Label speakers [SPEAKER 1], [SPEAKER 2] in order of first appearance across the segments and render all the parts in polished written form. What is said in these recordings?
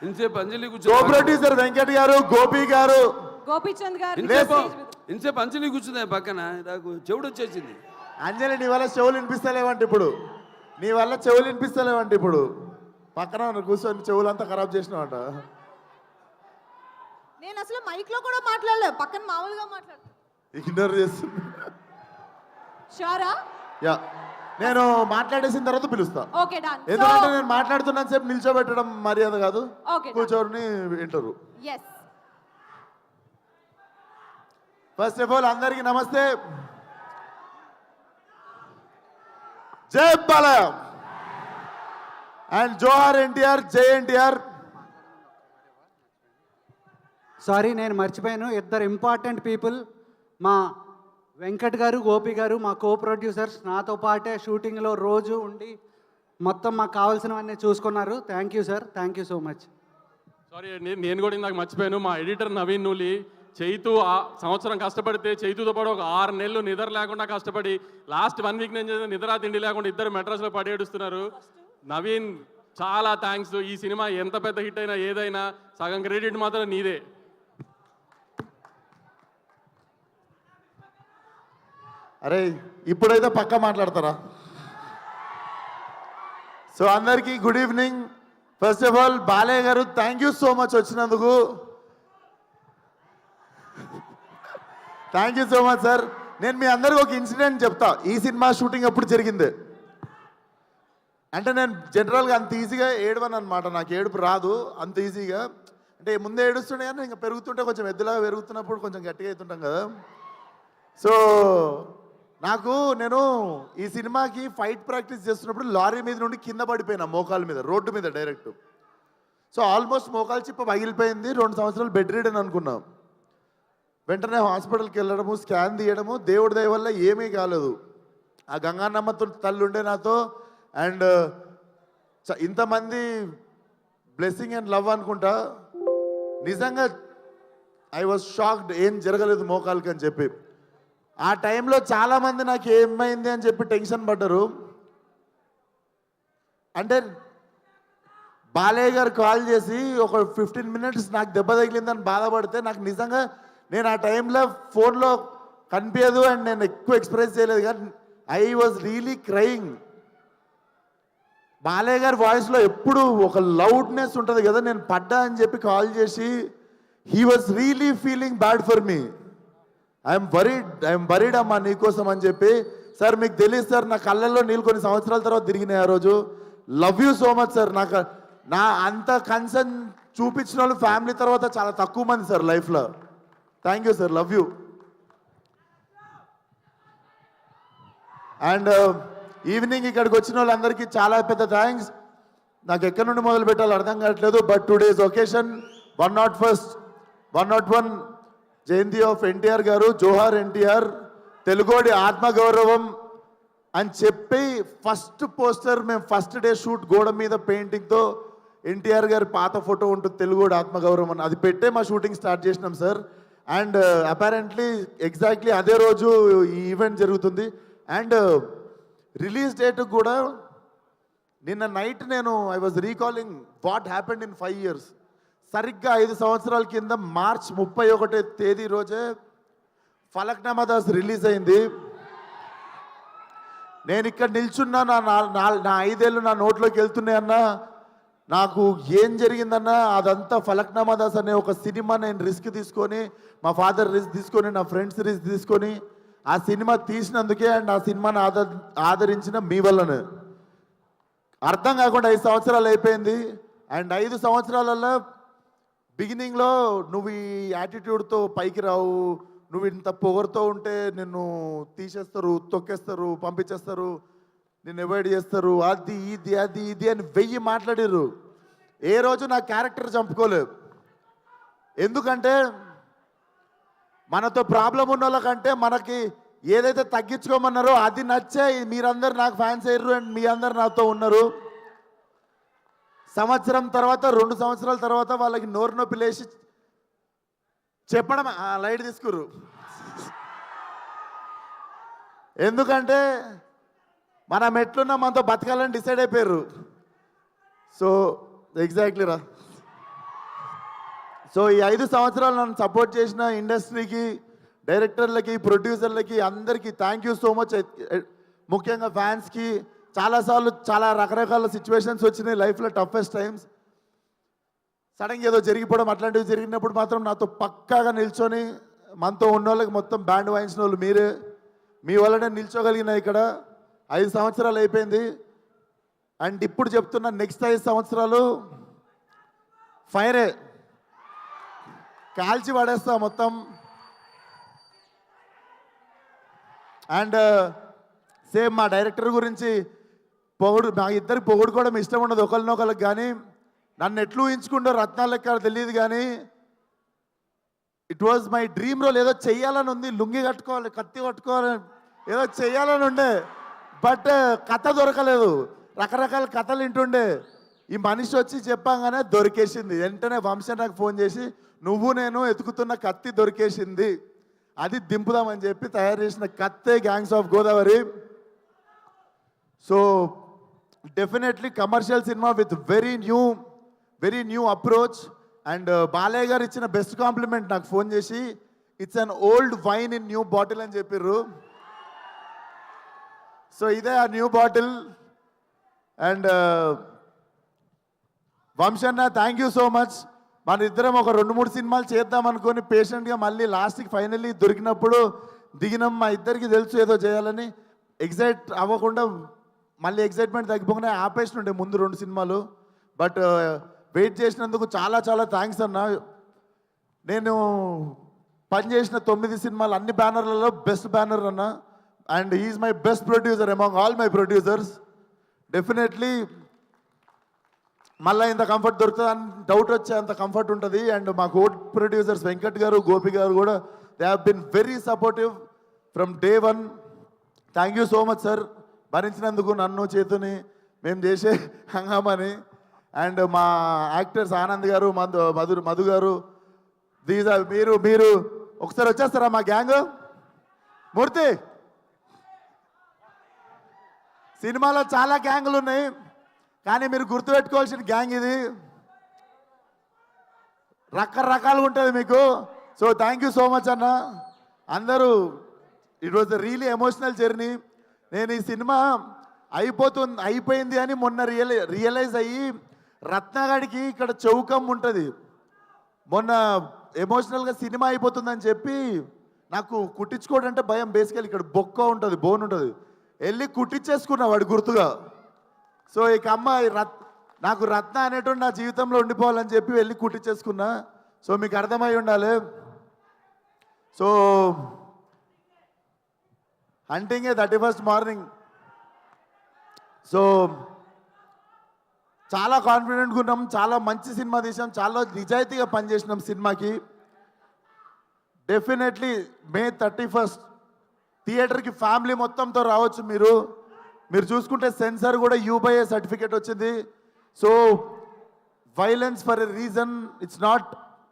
[SPEAKER 1] ఇంతసేపు అంజలి
[SPEAKER 2] కో
[SPEAKER 1] కూర్చుంది.
[SPEAKER 2] ప్రొడ్యూసర్ వెంకట్ గారు, గోపి గారు,
[SPEAKER 3] గోపీచంద్ గారు
[SPEAKER 1] ఇంతసేపు అంజలి కూర్చుంది పక్కన, నాకు చెవుడు వచ్చేసింది.
[SPEAKER 2] అంజలి నీ వల్ల చెవులు వినిపిస్తలేవంట ఇప్పుడు, నీ వల్ల చెవులు వినిపిస్తలేవంట ఇప్పుడు. పక్కన కూర్చొని చెవులంతా ఖరాబ్ చేసినావంట.
[SPEAKER 3] నేను అసలు మైక్ లో కూడా మాట్లాడలేదు, పక్కన మామూలుగా మాట్లాడుతున్నా.
[SPEAKER 2] ఇగ్నోర్ చేస్తుంది.
[SPEAKER 3] షూరా?
[SPEAKER 2] యా, నేను మాట్లాడేసిన తర్వాత పిలుస్తా.
[SPEAKER 3] Okay done.
[SPEAKER 2] ఎందుకంటే నేను మాట్లాడుతున్నాను సేపు నిల్చోబెట్టడం మర్యాద కాదు.
[SPEAKER 3] ఓకే
[SPEAKER 2] కూర్చొని వింటారు.
[SPEAKER 3] yes.
[SPEAKER 2] ఫస్ట్ ఆఫ్ ఆల్ అందరికీ నమస్తే. జై బాలయ్య అండ్ జోహార్ ఎన్టీఆర్, జై ఎన్టీఆర్.
[SPEAKER 4] సారీ, నేను మర్చిపోయాను. ఇద్దరు ఇంపార్టెంట్ పీపుల్, మా వెంకట్ గారు, గోపి గారు, మా కో ప్రొడ్యూసర్స్, నాతో పాటే షూటింగ్లో రోజు ఉండి మొత్తం మాకు కావాల్సినవన్నీ చూసుకున్నారు. Thank you sir, thank you so much.
[SPEAKER 5] Sorry, నేను కూడా ఇందాక మర్చిపోయాను. మా ఎడిటర్ నవీన్ నూలి, చైతు సంవత్సరం కష్టపడితే చైతుతో పాటు ఒక 6 నెలలు నిద్ర లేకుండా కష్టపడి లాస్ట్ 1 వీక్ నేను చేసిన నిద్ర తిండి లేకుండా ఇద్దరు మెడ్రాస్లో పడి ఏడుస్తున్నారు. నవీన్ చాలా థ్యాంక్స్. ఈ సినిమా ఎంత పెద్ద హిట్ అయినా ఏదైనా సగం క్రెడిట్ మాత్రం నీదే.
[SPEAKER 2] అరే ఇప్పుడైతే పక్కా మాట్లాడతారా? సో అందరికీ good evening. First of all Balayya గారు థ్యాంక్ యూ సో మచ్ వచ్చినందుకు. Thank you so much sir. నేను మీ అందరికి ఒక ఇన్సిడెంట్ చెప్తా. ఈ సినిమా షూటింగ్ అప్పుడు జరిగింది. అంటే నేను జనరల్గా అంత ఈజీగా ఏడవను అనమాట, నాకు ఏడుపు రాదు అంత ఈజీగా. అంటే ముందే ఏడుస్తుండే కానీ ఇంకా పెరుగుతుంటే కొంచెం ఎద్దులాగా పెరుగుతున్నప్పుడు కొంచెం గట్టిగా అవుతుంటాం కదా. సో నేను ఈ సినిమాకి ఫైట్ ప్రాక్టీస్ చేస్తున్నప్పుడు లారీ మీద నుండి కింద పడిపోయినా, మోకాల మీద, రోడ్డు మీద డైరెక్ట్. సో ఆల్మోస్ట్ మోకాలు చిప్ప పగిలిపోయింది. 2 సంవత్సరాలు బెడ్ రీడ్ అని అనుకున్నాం. వెంటనే హాస్పిటల్కి వెళ్ళడము, స్కాన్ తీయడము, దేవుడి దయ వల్ల ఏమీ కాలేదు. ఆ గంగానమ్మతో తల్లి ఉండే నాతో, అండ్ ఇంతమంది బ్లెస్సింగ్ అండ్ లవ్ అనుకుంటా. నిజంగా ఐ వాజ్ షాక్డ్, ఏం జరగలేదు మోకాలకి అని చెప్పి. ఆ టైంలో చాలామంది నాకు ఏమైంది అని చెప్పి టెన్షన్ పడ్డారు. అంటే బాలయ్య గారు కాల్ చేసి ఒక 15 మినిట్స్ నాకు దెబ్బ తగిలిందని బాధపడితే, నాకు నిజంగా నేను ఆ టైంలో ఫోన్లో కనిపించదు అండ్ నేను ఎక్కువ ఎక్స్ప్రెస్ చేయలేదు, కానీ I was really crying. Balayya గారి వాయిస్లో ఎప్పుడు ఒక లౌడ్నెస్ ఉంటుంది కదా. నేను పడ్డా అని చెప్పి కాల్ చేసి, he was really feeling bad for me. I'm worried అమ్మా నీకోసం అని చెప్పి. సార్ మీకు తెలియదు సార్, నా కళ్ళల్లో నీళ్ళు కొన్ని సంవత్సరాల తర్వాత తిరిగినాయి ఆ రోజు. Love you so much sir. నా అంత కన్సర్న్ చూపించిన వాళ్ళు ఫ్యామిలీ తర్వాత చాలా తక్కువ మంది సార్ లైఫ్లో. Thank you sir, love you. And evening ఇక్కడికి వచ్చిన వాళ్ళందరికీ చాలా పెద్ద థ్యాంక్స్. నాకు ఎక్కడి నుండి మొదలు పెట్టాలో అర్థం కావట్లేదు. బట్ టుడేస్ ఒకేషన్ 101 జయంతి ఆఫ్ ఎన్టీఆర్ గారు, జోహార్ ఎన్టీఆర్, తెలుగోడి ఆత్మగౌరవం అని చెప్పి ఫస్ట్ పోస్టర్ మేము ఫస్ట్ డే షూట్ గోడ మీద పెయింటింగ్తో ఎన్టీఆర్ గారి పాత ఫోటో ఉంటుంది, తెలుగోడి ఆత్మగౌరవం అని, అది పెట్టే మా షూటింగ్ స్టార్ట్ చేసినాం సార్. అండ్ అపారెంట్లీ ఎగ్జాక్ట్లీ అదే రోజు ఈ ఈవెంట్ జరుగుతుంది. అండ్ రిలీజ్ డేట్ కూడా నిన్న night I was recalling what happened in 5 years. సరిగ్గా 5 సంవత్సరాల కింద మార్చ్ 31వ తేదీ రోజే ఫలక్నామా దాస్ రిలీజ్ అయింది. నేను ఇక్కడ నిల్చున్నా, నా 5 ఏళ్ళు నా నోట్లోకి వెళ్తున్నాయన్నా, నాకు ఏం జరిగిందన్నా అదంతా ఫలక్నామా దాస్ అనే ఒక సినిమా నేను రిస్క్ తీసుకొని, మా ఫాదర్ రిస్క్ తీసుకొని, నా ఫ్రెండ్స్ రిస్క్ తీసుకొని ఆ సినిమా తీసినందుకే అండ్ ఆ సినిమాని ఆదరించిన మీ వల్లనే. అర్థం కాకుండా 5 సంవత్సరాలు అయిపోయింది. అండ్ 5 సంవత్సరాలలో బిగినింగ్లో నువ్వు ఈ యాటిట్యూడ్తో పైకి రావు, నువ్వు ఇంత పొగరుతో ఉంటే నిన్ను తీసేస్తారు, తొక్కేస్తారు, పంపించేస్తారు, నిన్ను అవాయిడ్ చేస్తారు, అది ఇది అని 1000 మాట్లాడారు. ఏ రోజు నా క్యారెక్టర్ చంపుకోలేదు. ఎందుకంటే మనతో ప్రాబ్లం ఉన్న వాళ్ళకంటే మనకి ఏదైతే తగ్గించుకోమన్నారో అది నచ్చే మీరందరూ నాకు ఫ్యాన్స్ అయ్యారు అండ్ మీ అందరు నాతో ఉన్నారు. సంవత్సరం తర్వాత 2 సంవత్సరాల తర్వాత వాళ్ళకి నోరు నొప్పి లేచి చెప్పడం లైట్ తీసుకురు. ఎందుకంటే మనం ఎట్లున్నా మనతో బతకాలని డిసైడ్ అయిపోయారు. సో ఎగ్జాక్ట్లీ రా, సో ఈ 5 సంవత్సరాలు నన్ను సపోర్ట్ చేసిన ఇండస్ట్రీకి, డైరెక్టర్లకి, ప్రొడ్యూసర్లకి అందరికీ థ్యాంక్ యూ సో మచ్. ముఖ్యంగా ఫ్యాన్స్కి చాలాసార్లు చాలా రకరకాల సిచ్యువేషన్స్ వచ్చినాయి లైఫ్లో, టఫెస్ట్ టైమ్స్. సడన్గా ఏదో జరిగిపోవడం అట్లాంటివి జరిగినప్పుడు మాత్రం నాతో పక్కాగా నిల్చొని మనతో ఉన్న వాళ్ళకి మొత్తం బ్యాండ్ వాయించిన వాళ్ళు మీరే. మీ వల్లనే నిల్చోగలిగిన ఇక్కడ 5 సంవత్సరాలు అయిపోయింది. అండ్ ఇప్పుడు చెప్తున్నా, నెక్స్ట్ 5 సంవత్సరాలు ఫైరే, కాల్చి పడేస్తా మొత్తం. అండ్ సేమ్ మా డైరెక్టర్ గురించి మా ఇద్దరికి పొగుడుకోవడం ఇష్టం ఉండదు ఒకరినొకరికి, కానీ నన్ను ఎట్లు ఊహించుకుంటో రత్నాలు లెక్క తెలియదు, కానీ it was my dream role. ఏదో చెయ్యాలని ఉంది, లుంగి కట్టుకోవాలి, కత్తి కట్టుకోవాలి, ఏదో చెయ్యాలని ఉండే. బట్ కథ దొరకలేదు, రకరకాల కథలు వింటుండే. ఈ మనిషి వచ్చి చెప్పంగానే దొరికేసింది. వెంటనే వంశన్ నాకు ఫోన్ చేసి, నువ్వు నేను ఎతుకుతున్న కత్తి దొరికేసింది, అది దింపుదామని చెప్పి తయారు చేసిన కత్తే gangs of Godavari. So definitely commercial cinema with very new approach. And Balayya గారు ఇచ్చిన బెస్ట్ కాంప్లిమెంట్ నాకు ఫోన్ చేసి, it's an old wine in new bottle అని చెప్పిర్రు. సో ఇదే ఆ న్యూ బాటిల్. అండ్ వంశన్న థ్యాంక్ యూ సో మచ్. మన ఇద్దరం ఒక 2-3 సినిమాలు చేద్దాం అనుకొని పేషెంట్గా మళ్ళీ లాస్ట్కి ఫైనల్లీ దొరికినప్పుడు దిగినాం. మా ఇద్దరికి తెలుసు ఏదో చేయాలని. ఎగ్జైట్ అవ్వకుండా మళ్ళీ ఎగ్జైట్మెంట్ తగ్గిపోకుండా ఆపేసినుండే ముందు 2 సినిమాలు. బట్ వెయిట్ చేసినందుకు చాలా చాలా థ్యాంక్స్ అన్న. నేను పనిచేసిన 9 సినిమాలు అన్ని బ్యానర్లలో బెస్ట్ బ్యానర్ అన్న. And he's my best producer among all my producers. Definitely మళ్ళీ ఇంత కంఫర్ట్ దొరుకుతుంది అని డౌట్ వచ్చే అంత కంఫర్ట్ ఉంటుంది. అండ్ మా కో ప్రొడ్యూసర్స్ వెంకట్ గారు, గోపి గారు కూడా they have been very supportive from day 1. Thank you so much sir, భరించినందుకు నన్ను, చేతుని, మేము చేసే హంగామని. అండ్ మా యాక్టర్స్ ఆనంద్ గారు, మధు గారు, దీస్ ఆర్ మీరు ఒకసారి వచ్చేస్తారా మా గ్యాంగ్? మూర్తి, సినిమాలో చాలా గ్యాంగులు ఉన్నాయి, కానీ మీరు గుర్తుపెట్టుకోవాల్సిన గ్యాంగ్ ఇది. రకరకాలుగా ఉంటుంది మీకు. So thank you so much అన్న. అందరూ it was the really emotional journey. నేను ఈ సినిమా అయిపోయింది అని మొన్న రియలైజ్ అయ్యి, రత్నగాడికి ఇక్కడ చౌకం ఉంటుంది, మొన్న ఎమోషనల్గా సినిమా అయిపోతుందని చెప్పి నాకు కుట్టించుకోవడం అంటే భయం. బేసికల్ ఇక్కడ బొక్క ఉంటుంది, బోన్ ఉంటుంది, వెళ్ళి కుట్టించేసుకున్నా వాడి గుర్తుగా. సో ఇక అమ్మాయి నాకు రత్న అనేటువంటి నా జీవితంలో ఉండిపోవాలని చెప్పి వెళ్ళి కుట్టించేసుకున్నా. సో మీకు అర్థమై ఉండాలి. So హంటింగే 31st morning. సో చాలా కాన్ఫిడెంట్గా ఉన్నాం, చాలా మంచి సినిమా తీసాం, చాలా నిజాయితీగా పనిచేసినాం సినిమాకి. డెఫినెట్లీ May 31st థియేటర్కి ఫ్యామిలీ మొత్తంతో రావచ్చు. మీరు చూసుకుంటే సెన్సార్ కూడా U/A సర్టిఫికేట్ వచ్చింది. So violence for a reason, it's not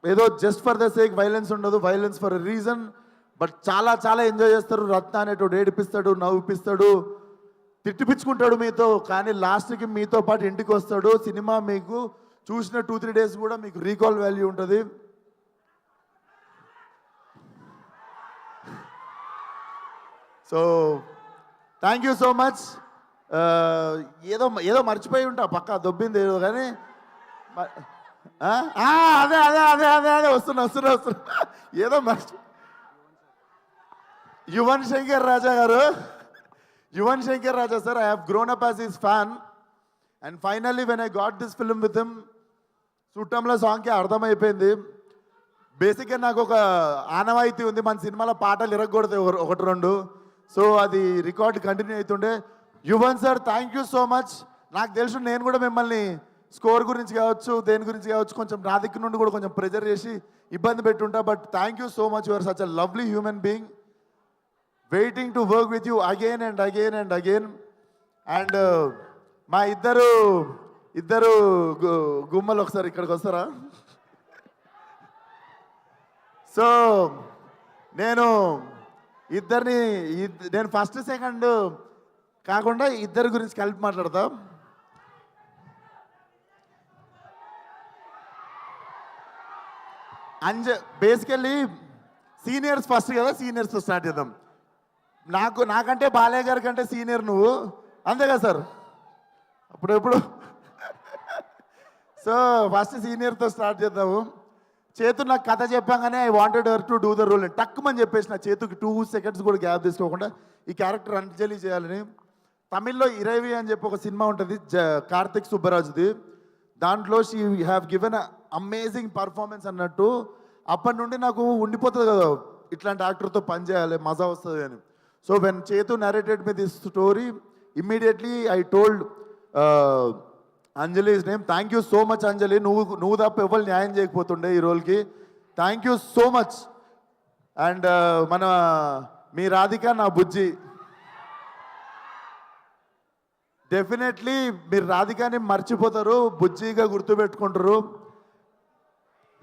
[SPEAKER 2] ఏదో just for the sake violence ఉండదు, violence for a reason. But చాలా చాలా ఎంజాయ్ చేస్తారు. రత్న అనేటోడు ఏడిపిస్తాడు, నవ్విపిస్తాడు, తిట్టిపించుకుంటాడు మీతో, కానీ లాస్ట్కి మీతో పాటు ఇంటికి వస్తాడు. సినిమా మీకు చూసిన 2-3 డేస్ కూడా మీకు రీకాల్ వాల్యూ ఉంటుంది. So thank you so much. ఏదో మర్చిపోయి ఉంటా, పక్కా దొబ్బింది ఏదో, కానీ అదే అదే అదే అదే అదే వస్తున్నా ఏదో మర్చి యువన్ శంకర్ రాజా గారు, Yuvan Shankar Raja sir, I have grown up as his fan. And finally when I got this film with him, చుట్టంలో సాంగ్కి అర్థమైపోయింది. బేసిక్గా నాకు ఒక ఆనవాయితీ ఉంది, మన సినిమాలో పాటలు ఇరగకూడదు 1-2. సో అది రికార్డ్ కంటిన్యూ అవుతుండే. Yuvan sir thank you so much. నాకు తెలుసు నేను కూడా మిమ్మల్ని స్కోర్ గురించి కావచ్చు, దేని గురించి కావచ్చు, కొంచెం నా దగ్గర నుండి కూడా కొంచెం ప్రెజర్ చేసి ఇబ్బంది పెట్టుంటా. But thank you so much, you are such a lovely human being. Waiting to work with you again and again and again. And మా ఇద్దరు గుమ్మలు ఒకసారి ఇక్కడికి వస్తారా? సో నేను ఫస్ట్ సెకండ్ కాకుండా ఇద్దరి గురించి కలిపి మాట్లాడతా. బేసికల్లీ సీనియర్స్ ఫస్ట్ కదా, సీనియర్స్తో స్టార్ట్ చేద్దాం. నాకంటే బాలయ్య గారి కంటే సీనియర్ నువ్వు, అంతే కదా సార్? అప్పుడెప్పుడు సో ఫస్ట్ సీనియర్తో స్టార్ట్ చేద్దాము. చేతు నాకు కథ చెప్పాగానే I wanted her to do the role అని టక్కుమని చెప్పేసి నా చేతుకి 2 seconds కూడా గ్యాప్ తీసుకోకుండా ఈ క్యారెక్టర్ అంజలి చేయాలని. తమిళ్లో ఇరవి అని చెప్పి ఒక సినిమా ఉంటుంది కార్తిక్ సుబ్బరాజుది. దాంట్లో she have given amazing performance అన్నట్టు. అప్పటి నుండి నాకు ఉండిపోతుంది కదా ఇట్లాంటి యాక్టర్తో పనిచేయాలి, మజా వస్తుంది అని. So when Chethu narrated me this story, immediately I told Anjali's name. Thank you so much Anjali, నువ్వు తప్ప ఎవరు న్యాయం చేయకపోతుండే ఈ రోల్కి. Thank you so much. And మన మీ రాధిక నా బుజ్జి, డెఫినెట్లీ మీరు రాధికాని మర్చిపోతారు, బుజ్జిగా గుర్తుపెట్టుకుంటారు.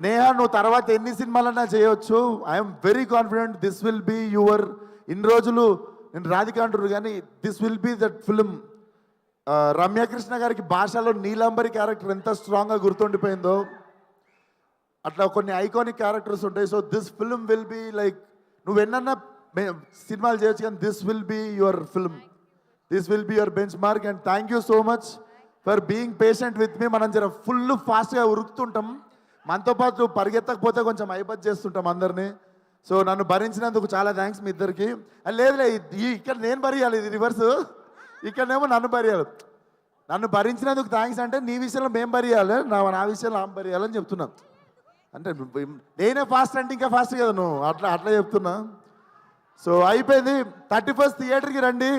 [SPEAKER 2] నేహా నువ్వు తర్వాత ఎన్ని సినిమాలన్నా చేయొచ్చు. I'm very confident this will be your. ఇన్ని రోజులు నేను రాధిక అంటారు కానీ this will be that film. Ramya Krishna గారికి భాషలో నీలాంబరి క్యారెక్టర్ ఎంత స్ట్రాంగ్గా గుర్తుండిపోయిందో అట్లా కొన్ని ఐకానిక్ క్యారెక్టర్స్ ఉంటాయి. So this film will be like, నువ్వు ఎన్నన్నా సినిమాలు చేయొచ్చు కానీ this will be your film, this will be your benchmark. And thank you so much for being patient with me. మనం జర ఫుల్ ఫాస్ట్గా ఉరుకుతుంటాం, మనతో పాటు పరిగెత్తకపోతే కొంచెం ఐబత్ చేస్తుంటాం అందరినీ. సో నన్ను భరించినందుకు చాలా థ్యాంక్స్ మీ ఇద్దరికి. లేదులే ఇక్కడ నేను భరియాలి, ఇది రివర్స్, ఇక్కడనేమో నన్ను భరియాలి. నన్ను భరించినందుకు థ్యాంక్స్ అంటే నీ విషయంలో మేము భరియాలి, నా విషయంలో ఆమె భరియాలని చెప్తున్నా. అంటే నేనే ఫాస్ట్ అంటే ఇంకా ఫాస్ట్ కదా నువ్వు, అట్లా చెప్తున్నా. సో అయిపోయింది. 31st థియేటర్కి రండి.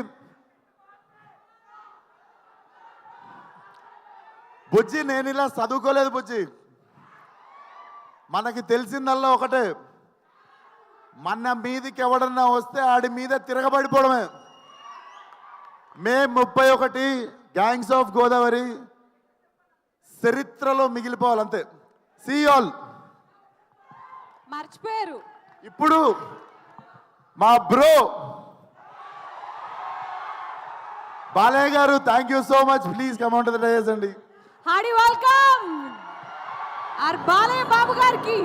[SPEAKER 2] బుజ్జి నేను ఇలా చదువుకోలేదు బుజ్జి, మనకి తెలిసిందల్లా ఒకటే, మన మీదికి ఎవడన్నా వస్తే ఆడి మీద తిరగబడిపోవడమే. మే 31 గ్యాంగ్స్ ఆఫ్ గోదావరి చరిత్రలో మిగిలిపోవాలంతే. See all.
[SPEAKER 3] మర్చిపోయారు
[SPEAKER 2] ఇప్పుడు మా బ్రో బాలయ్య గారు, thank you so much. Please come on to the dais అండి.
[SPEAKER 3] Hardy welcome are Balayya Babu గారికి.